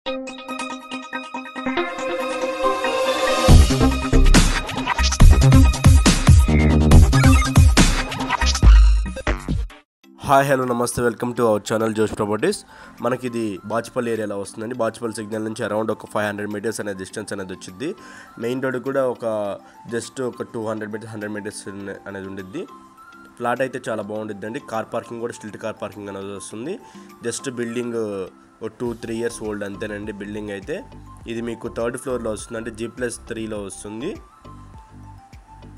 Hi hello నమస్తే, welcome to our channel జోష్ properties. మనకి ఇది బాచుపల్లి ఏరియాలో వస్తుందండి. బాచుపల్లి సిగ్నల్ నుంచి అరౌండ్ ఒక 500 మీటర్స్ అనే డిస్టెన్స్ అనేది వచ్చింది. మెయిన్ రోడ్ కూడా జస్ట్ ఒక 200 మీటర్స్ 100 మీటర్స్ అనేది ఉండిద్ది. ఫ్లాట్ అయితే చాలా బాగుండిద్దండి. కార్ పార్కింగ్ కూడా స్టిల్ట్ కార్ పార్కింగ్ అనేది వస్తుంది. జస్ట్ బిల్డింగ్ 2-3 ఇయర్స్ ఓల్డ్ అంతేనండి బిల్డింగ్ అయితే. ఇది మీకు 3rd ఫ్లోర్లో వస్తుందండి, G+3లో వస్తుంది.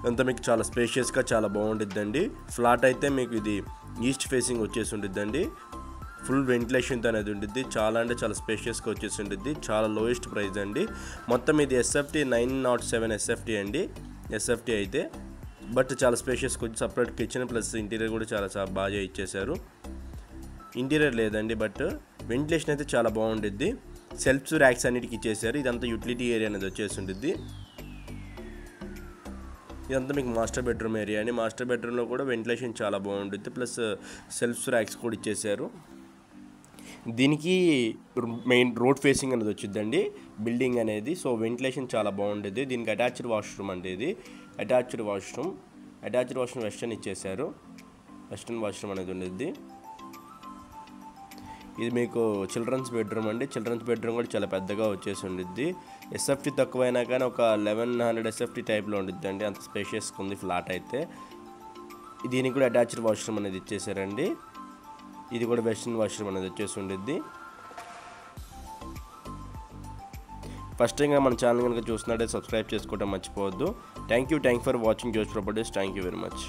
అంతా మీకు చాలా స్పేషియస్గా చాలా బాగుండిద్దండి. ఫ్లాట్ అయితే మీకు ఇది ఈస్ట్ ఫేసింగ్ వచ్చేసి ఉండిద్దండి. ఫుల్ వెంటిలేషన్తో అనేది ఉండిద్ది. చాలా అంటే చాలా స్పేషియస్గా వచ్చేసి ఉండిద్ది. చాలా లోయెస్ట్ ప్రైస్ అండి. మొత్తం ఇది SFT 907 SFT అండి. SFT అయితే బట్ చాలా స్పేషియస్గా వచ్చి సపరేట్ కిచెన్ ప్లస్ ఇంటీరియర్ కూడా చాలా బాగా ఇచ్చేశారు. ఇంటీరియర్ లేదండి, బట్ వెంటిలేషన్ అయితే చాలా బాగుండిద్ది. సెల్ఫ్స్ ర్యాక్స్ అన్నిటికి ఇచ్చేసారు. ఇదంతా యూటిలిటీ ఏరియా అనేది వచ్చేసి ఉండిద్ది. ఇదంతా మీకు మాస్టర్ బెడ్రూమ్ ఏరియా అండి. మాస్టర్ బెడ్రూమ్లో కూడా వెంటిలేషన్ చాలా బాగుంటుంది, ప్లస్ సెల్ఫ్స్ ర్యాక్స్ కూడా ఇచ్చేసారు. దీనికి మెయిన్ రోడ్ ఫేసింగ్ అనేది వచ్చిందండి బిల్డింగ్ అనేది. సో వెంటిలేషన్ చాలా బాగుండేది. దీనికి అటాచ్డ్ వాష్రూమ్ అండి. ఇది అటాచ్డ్ వాష్రూమ్ వెస్టర్న్ ఇచ్చేసారు. వెస్టర్న్ వాష్రూమ్ అనేది ఉండేది. ఇది మీకు చిల్డ్రన్స్ బెడ్రూమ్ అండి. చిల్డ్రన్స్ బెడ్రూమ్ కూడా చాలా పెద్దగా వచ్చేసి ఉండిద్ది. SFT తక్కువైనా కానీ ఒక 1100 SFT టైప్లో ఉండిద్ది అండి. అంత స్పేషియస్గా ఉంది ఫ్లాట్ అయితే. దీనికి కూడా అటాచ్డ్ వాష్రూమ్ అనేది ఇచ్చేసారండి. ఇది కూడా వెస్టర్న్ వాష్రూమ్ అనేది వచ్చేసి ఉండిద్ది. ఫస్ట్ టైంగా మన ఛానల్ కనుక చూస్తున్నట్టే సబ్స్క్రైబ్ చేసుకోవడం మర్చిపోవద్దు. థ్యాంక్ యూ ఫర్ వాచింగ్ జోష్ properties. Thank you very much.